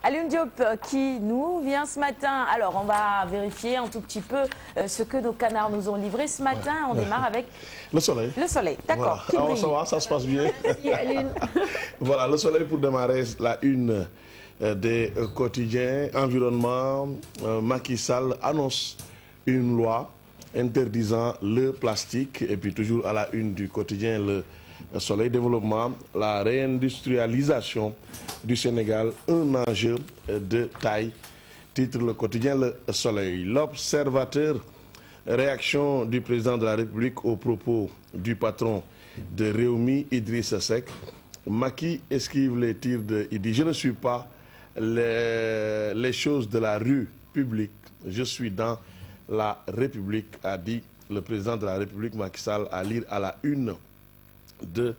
Alioune Diop qui nous vient ce matin. Alors, on va vérifier un tout petit peu ce que nos canards nous ont livré ce matin. On démarre avec le soleil. Le soleil, d'accord. Voilà. Alors, ça va, ça se passe bien. Merci, Alioune. Voilà, le soleil pour démarrer la une des quotidiens. Environnement, Macky Sall annonce une loi interdisant le plastique. Et puis toujours à la une du quotidien, le soleil. Développement, la réindustrialisation du Sénégal, un enjeu de taille. Titre le quotidien Le Soleil. L'Observateur, réaction du président de la République aux propos du patron de Rewmi, Idrissa Seck. Macky esquive les tirs de... Il dit, je ne suis pas les choses de la rue publique, je suis dans la République, a dit le président de la République, Macky Sall, à lire à la une de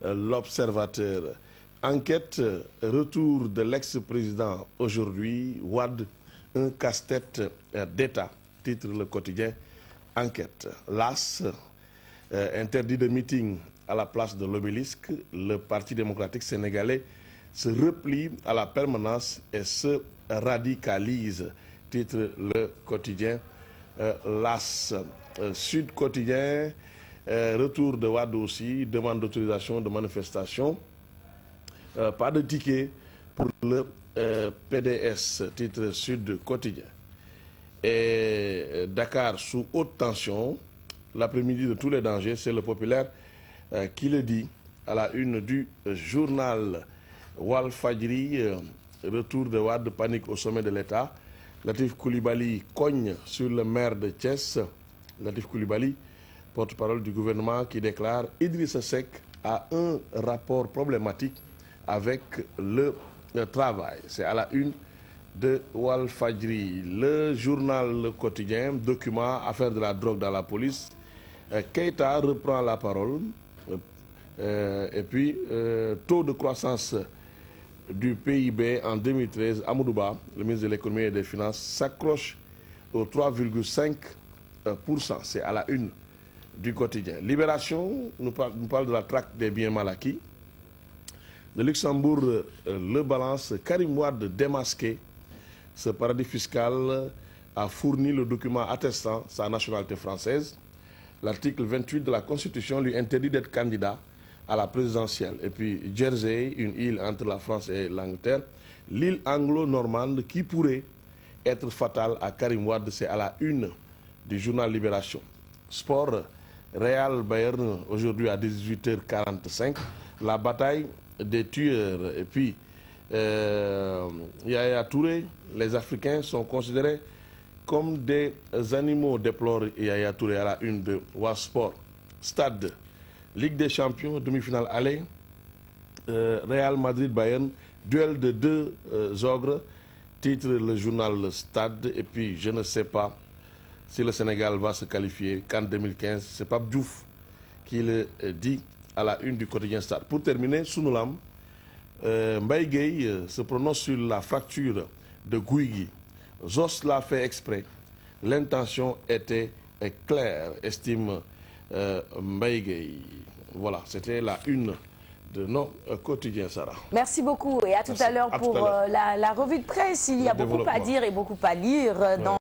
l'Observateur. Enquête, retour de l'ex-président aujourd'hui, Wade, un casse-tête d'État, titre le quotidien Enquête. L'AS, interdit de meeting à la place de l'Obélisque, le Parti démocratique sénégalais se replie à la permanence et se radicalise, titre le quotidien l'AS. Sud Quotidien, retour de Wade aussi, demande d'autorisation de manifestation. Pas de ticket pour le PDS, titre Sud Quotidien. Et Dakar sous haute tension, l'après-midi de tous les dangers, c'est le Populaire qui le dit à la une du journal Walfadjri. Retour de Wade, panique au sommet de l'État. Latif Coulibaly cogne sur le maire de Thiès. Latif Coulibaly, porte-parole du gouvernement, qui déclare Idrissa Seck a un rapport problématique avec le travail. C'est à la une de Walfadjri. Le journal Le Quotidien, document, affaire de la drogue dans la police. Keïta reprend la parole. Et puis, taux de croissance du PIB en 2013, Amadou Ba, le ministre de l'économie et des finances, s'accroche au 3,5%. C'est à la une du quotidien. Libération nous parle de la traque des biens mal acquis. De Luxembourg, le balance, Karim Wade démasqué. Ce paradis fiscal a fourni le document attestant sa nationalité française. L'article 28 de la Constitution lui interdit d'être candidat à la présidentielle. Et puis Jersey, une île entre la France et l'Angleterre, l'île anglo-normande qui pourrait être fatale à Karim Wade, c'est à la une du journal Libération. Sport, Real Bayern, aujourd'hui à 18h45, la bataille des tueurs. Et puis Yaya Touré, les Africains sont considérés comme des animaux, déplore Yaya Touré à la une de Wasport. Stade, Ligue des Champions, demi-finale aller, Real Madrid-Bayern, duel de deux ogres, titre le journal Le Stade. Et puis je ne sais pas si le Sénégal va se qualifier qu'en 2015. C'est Pape Diouf qui le dit à la une du quotidien Stade. Pour terminer, Sunulam, Mbaye Gueye se prononce sur la fracture de Guigui. Zos l'a fait exprès. L'intention était claire, estime Mbaye Gueye. Voilà, c'était la une de nos quotidiens, Sarah. Merci beaucoup et à tout à l'heure pour la revue de presse. Il y a beaucoup à dire et beaucoup à lire dans